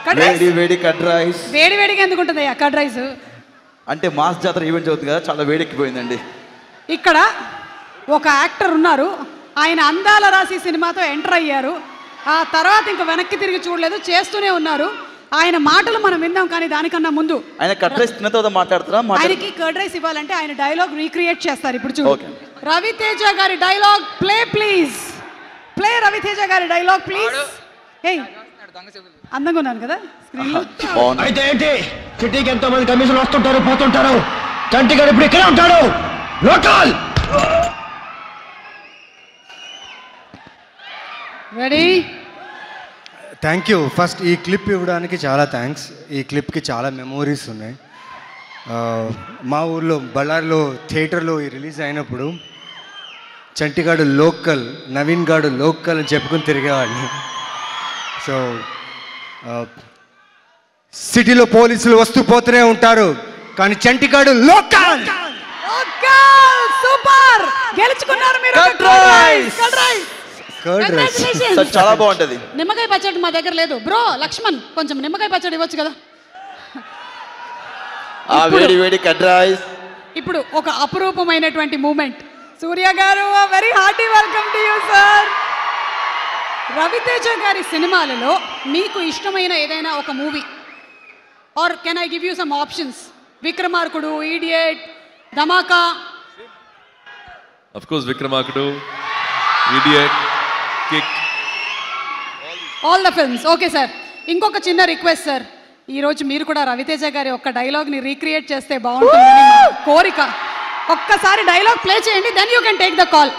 వేడి వేడి cut rice. వేడి వేడిగా ఎందుకు ఉంటుందయ్యా కట్ రైస్? అంటే మాస్ జాతర ఈవెంట్ అవుతుంది కదా, చాలా వేడెక్కిపోయిందండి. ఇక్కడ ఒక యాక్టర్ ఉన్నారు, ఆయన అందాల రాశి సినిమాతో ఎంటర్ అయ్యారు. ఆ తర్వాత ఇంకా వెనక్కి తిరిగి చూడలేదు, చేస్తూనే ఉన్నారు. ఆయన మాటలు మనం విందాం, కానీ దానికన్నా ముందు ఆయన కట్ రైస్ తిన్న తర్వాత మాట్లాడుతున్నా. ఆయనకి కర్డ్ రైస్ ఇవ్వాలంటే ఆయన డైలాగ్ రీక్రియేట్ చేస్తారు. ఇప్పుడు చూడు, రవితేజ గారి dialogue play please. Play Ravi Teja గారి డైలాగ్ ప్లీజ్. ఏయ్ అందంగా ఉన్నాను కదా స్క్రీన్ లో? అయితే ఏంటి, సిటీకి ఎంతో మంది కమిషన్లు వస్తుంటారు పోతుంటారు, చంటి గారు ఇప్పుడు ఇక్కడే ఉంటాడు local. Ready? Thank you. First ఈ క్లిప్ ఇవ్వడానికి చాలా థ్యాంక్స్. ఈ క్లిప్కి చాలా మెమోరీస్ ఉన్నాయి. మా ఊర్లో బళ్ళారిలో థియేటర్లో రిలీజ్ అయినప్పుడు చంటిగాడు లోకల్, నవీన్ గాడు లోకల్ అని చెప్పుకుని తిరిగేవాడిని. సో సిటీలో పోలీసులు వస్తూ పోతూనే ఉంటారు, కానీ చంటిగాడు లోకల్. సూపర్, గెలుచుకున్నారు మీరు. చాలా బాగుంటది. నిమ్మకాయ పచ్చడి మా దగ్గర లేదు బ్రో. లక్ష్మణ్ కొంచెం నిమ్మకాయ పచ్చడి ఇవ్వచ్చు కదా. వేడి వేడి కట్ రైస్. ఇప్పుడు ఒక అపురూపమైనటువంటి మూమెంట్. సూర్య గారు, very hearty welcome to you sir. Ravi Teja గారి సినిమాలలో మీకు ఇష్టమైన ఏదైనా ఒక movie, or can I give you some options? Vikramarkudu, Idiot, Dhamaka. Of course Vikramarkudu, Idiot, Kick, all the films. Okay sir, ఇంకొక చిన్న రిక్వెస్ట్ సార్. ఈరోజు మీరు కూడా రవితేజ గారి ఒక్క డైలాగ్ని రీక్రియేట్ చేస్తే బాగుంటుందని కోరిక. ఒక్కసారి డైలాగ్ ప్లే చేయండి, then you can take the call.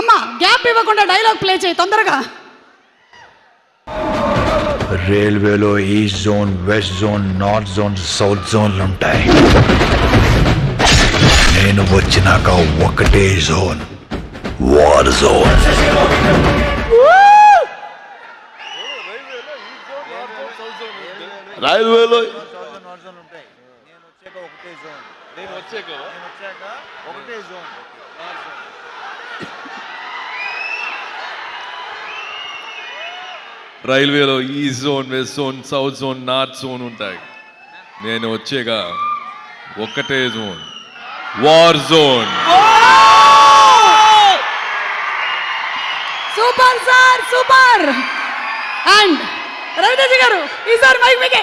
అమ్మా గ్యాప్ ఇవ్వకుండా డైలాగ్ ప్లే చేయి తొందరగా. రైల్వేలో east zone, west zone, north zone, south జోన్లు ఉంటాయి. నేను వచ్చినాక ఒకటే జోన్, వార్ జోన్. రైల్వేలో రైల్వేలో east zone, west zone, south zone, north zone ఉంటాయి. నేను వచ్చేగా ఒకటే zone, war zone. Super sir, super. And Ravi Teja గారు ఈసారి మైక్ మీకే.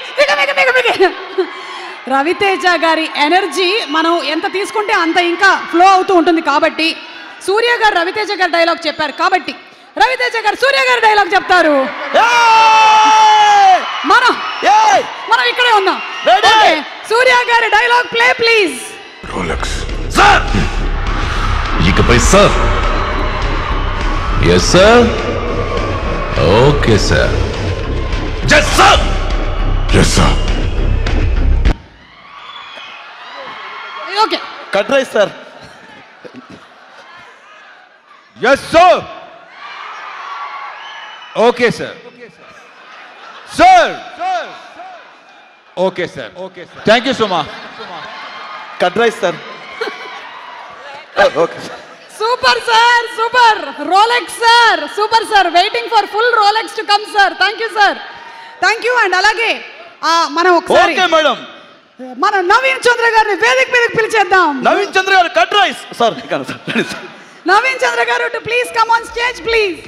రవితేజ గారి ఎనర్జీ మనం ఎంత తీసుకుంటే అంత ఇంకా ఫ్లో అవుతూ ఉంటుంది. కాబట్టి సూర్య గారు రవితేజ గారి డైలాగ్ చెప్పారు, కాబట్టి రవితేజ గారు సూర్య గారి డైలాగ్ చెప్తారు. మనం ఇక్కడే ఉన్నాం. సూర్య గారి dialogue play please. Rolex sir, ఇకపై sir. Yes sir, okay sir. జస్ సార్, జస్ sir. Okay cut rice sir. Yes sir, okay sir. Sir, okay sir. Thank you so much. Cut rice sir. Okay sir. Super sir, super. Rolex sir, super sir. Waiting for full Rolex to come sir. Thank you sir, thank you. And అలాగే మనం ఒకసారి madam మనం నవీన్ చంద్ర గారిని వేదిక మీదకి పిలిచేద్దాం. నవీన్ చంద్ర గారు cut rice sir. Naveen చంద్ర గారు to please come on stage please.